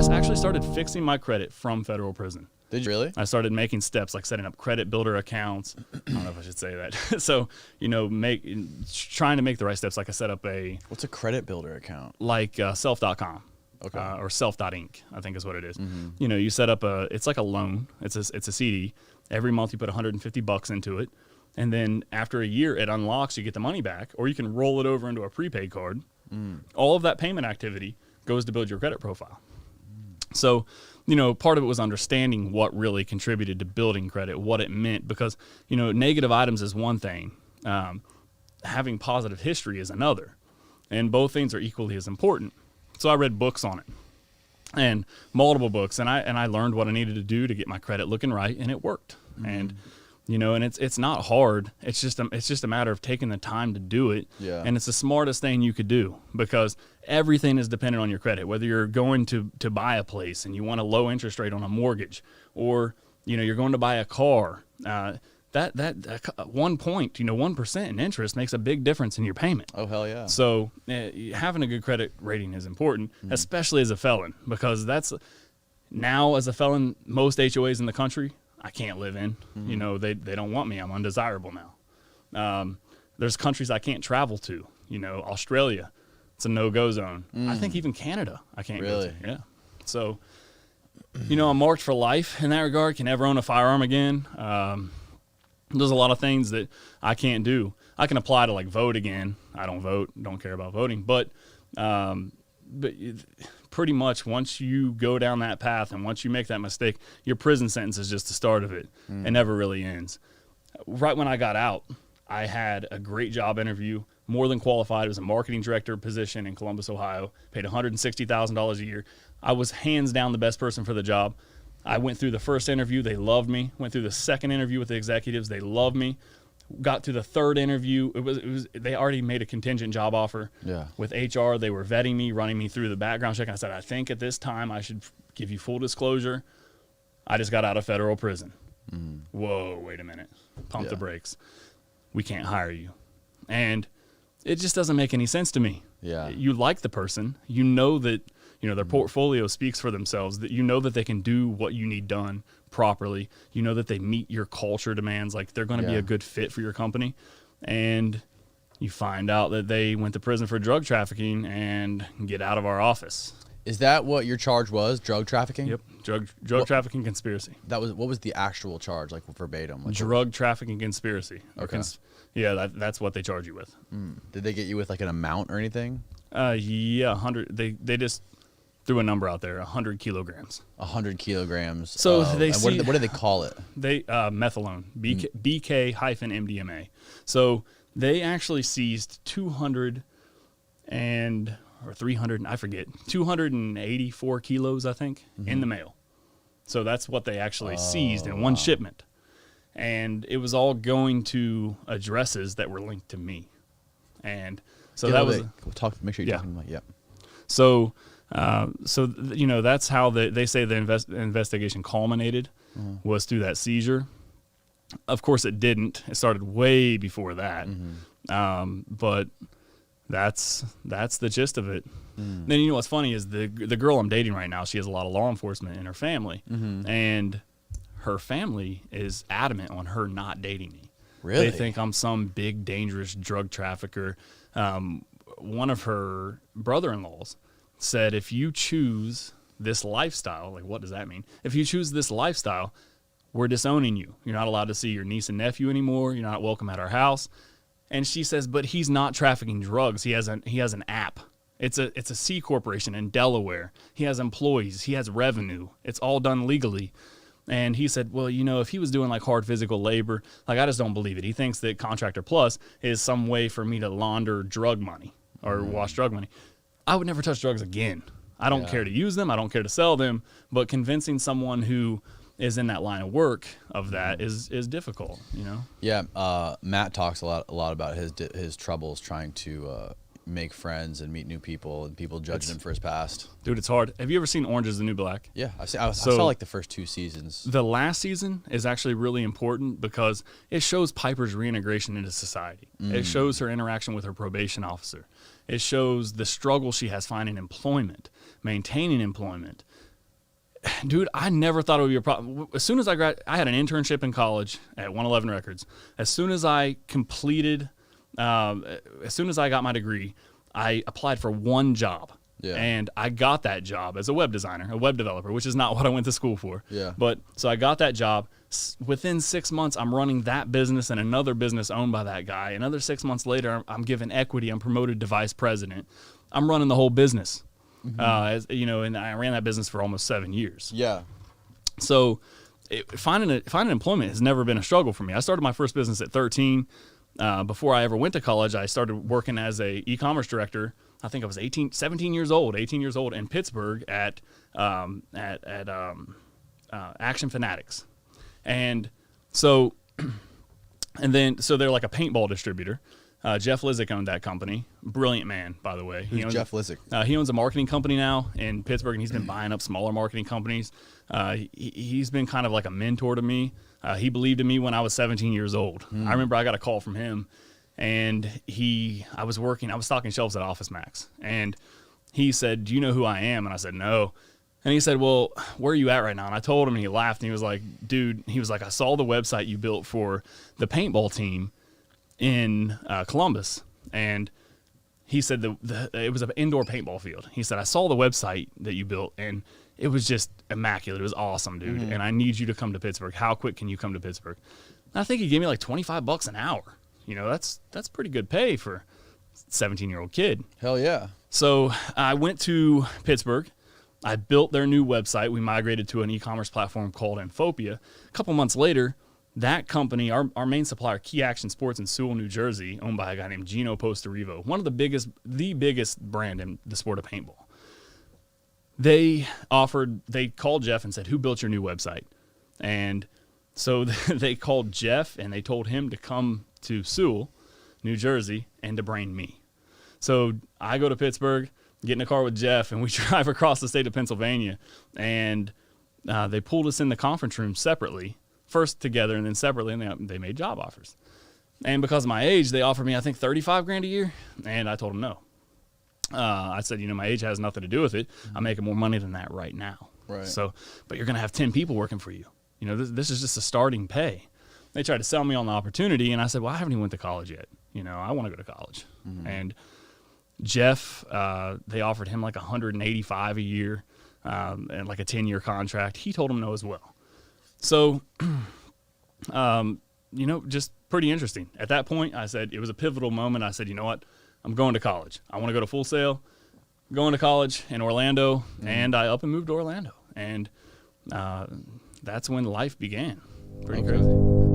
actually started fixing my credit from federal prison. Did you really? I started making steps like setting up credit builder accounts. I don't know if I should say that. So, trying to make the right steps. Like I set up What's a credit builder account? Like self.com. Okay. Or self.inc, I think is what it is. Mm-hmm. You set up it's like a loan. It's a CD. Every month you put $150 into it. And then after a year it unlocks, you get the money back, or you can roll it over into a prepaid card. All of that payment activity goes to build your credit profile. So, part of it was understanding what really contributed to building credit, what it meant, because, negative items is one thing. Having positive history is another. And both things are equally as important. So I read books on it, and multiple books, and I learned what I needed to do to get my credit looking right, and it worked. And and it's not hard. It's just a matter of taking the time to do it. Yeah. And it's the smartest thing you could do, because everything is dependent on your credit. Whether you're going to buy a place and you want a low interest rate on a mortgage, or you're going to buy a car, that 1 point, 1% in interest makes a big difference in your payment. Oh, hell yeah. So having a good credit rating is important, especially as a felon, because now as a felon, most HOAs in the country, I can't live in. They don't want me. I'm undesirable now. There's countries I can't travel to. Australia, it's a no-go zone. I think even Canada, I can't go to. Yeah. So, I'm marked for life in that regard. Can never own a firearm again. There's a lot of things that I can't do. I can apply to vote again. I don't vote. Don't care about voting. But pretty much once you go down that path and once you make that mistake, your prison sentence is just the start of it. It never really ends. Right when I got out, I had a great job interview, more than qualified. It was a marketing director position in Columbus, Ohio, paid $160,000 a year. I was hands down the best person for the job. I went through the first interview. They loved me. Went through the second interview with the executives. They loved me. Got to the third interview. It was they already made a contingent job offer. Yeah. With HR, they were vetting me, running me through the background check. And I said, I think at this time I should give you full disclosure. I just got out of federal prison. Whoa, wait a minute. Pump the brakes. We can't hire you. And it just doesn't make any sense to me. Yeah. You like the person. That their portfolio speaks for themselves, that that they can do what you need done properly. That they meet your culture demands, like they're going to be a good fit for your company. And you find out that they went to prison for drug trafficking and get out of our office. Is that what your charge was? Drug trafficking? Yep. Drug trafficking conspiracy. What was the actual charge, like verbatim? Drug trafficking conspiracy. Okay. That's what they charge you with. Did they get you with an amount or anything? Yeah, 100. They just threw a number out there, 100 kilograms. 100 kilograms. So what do they call it? They methadone, BK-MDMA. So they actually seized 200 or 300, I forget, 284 kilos, I think, in the mail. So that's what they actually seized in one shipment. And it was all going to addresses that were linked to me. And so make sure you're talking about, So, that's how they say the investigation culminated, was through that seizure. Of course, it didn't. It started way before that. But that's the gist of it. Then what's funny is the girl I'm dating right now, she has a lot of law enforcement in her family, and her family is adamant on her not dating me. Really? They think I'm some big dangerous drug trafficker. One of her brother-in-laws said, if you choose this lifestyle, what does that mean? If you choose this lifestyle, we're disowning you. You're not allowed to see your niece and nephew anymore. You're not welcome at our house. And she says, but he's not trafficking drugs. He has an app. It's a C corporation in Delaware. He has employees. He has revenue. It's all done legally. And he said, well, if he was doing hard physical labor, I just don't believe it. He thinks that Contractor Plus is some way for me to launder drug money or wash drug money. I would never touch drugs again. I don't care to use them. I don't care to sell them. But convincing someone who is in that line of work of that is difficult, Yeah. Matt talks a lot about his troubles trying to make friends and meet new people, and people judging him for his past. Dude, it's hard. Have you ever seen Orange is the New Black? Yeah, I saw the first 2 seasons. The last season is actually really important because it shows Piper's reintegration into society. It shows her interaction with her probation officer. It shows the struggle she has finding employment, maintaining employment, dude, I never thought it would be a problem. As soon as I had an internship in college at 111 Records. As soon as I completed, as soon as I got my degree, I applied for one job. Yeah. And I got that job as a web designer, a web developer, which is not what I went to school for. Yeah. But so I got that job. Within 6 months, I'm running that business and another business owned by that guy. Another 6 months later, I'm given equity. I'm promoted to vice president. I'm running the whole business. As you know, and I ran that business for almost 7 years. Yeah. So finding employment has never been a struggle for me. I started my first business at 13. Before I ever went to college, I started working as a e-commerce director. I think I was 18 years old in Pittsburgh at Action Fanatics. And so they're like a paintball distributor. Jeff Lizick owned that company. Brilliant man, by the way. Who's Jeff Lizick? He owns a marketing company now in Pittsburgh, and he's been buying up smaller marketing companies. He's been kind of like a mentor to me. He believed in me when I was 17 years old. I remember I got a call from him, and I was stocking shelves at Office Max, and he said, "Do you know who I am?" And I said, "No." And he said, "Well, where are you at right now?" And I told him, and he laughed, and he was like, "Dude," he was like, "I saw the website you built for the paintball team in Columbus." And he said it was an indoor paintball field. He said, "I saw the website that you built, and it was just immaculate. It was awesome, dude. And I need you to come to Pittsburgh. How quick can you come to Pittsburgh?" And I think he gave me like $25 an hour. You know, that's pretty good pay for a 17-year-old kid. Hell yeah. So I went to Pittsburgh. I built their new website. We migrated to an e-commerce platform called Infopia. A couple months later, that company, our main supplier, Key Action Sports in Sewell, New Jersey, owned by a guy named Gino Posterivo, one of the biggest brand in the sport of paintball. They called Jeff and said, "Who built your new website?" And so they called Jeff and they told him to come to Sewell, New Jersey, and to brain me. So I go to Pittsburgh, get in a car with Jeff, and we drive across the state of Pennsylvania. And they pulled us in the conference room separately, first together and then separately, and they made job offers. And because of my age, they offered me, I think, $35,000 a year, and I told them no. I said, my age has nothing to do with it. I'm making more money than that right now. Right. So, but you're going to have 10 people working for you. This is just a starting pay. They tried to sell me on the opportunity, and I said, well, I haven't even went to college yet. I want to go to college. And Jeff, they offered him like $185 a year and like a 10-year contract. He told him no as well. So, just pretty interesting. At that point, I said, it was a pivotal moment. I said, you know what? I'm going to college. I want to go to Full Sail. I'm going to college in Orlando, and I up and moved to Orlando. And that's when life began. Pretty crazy.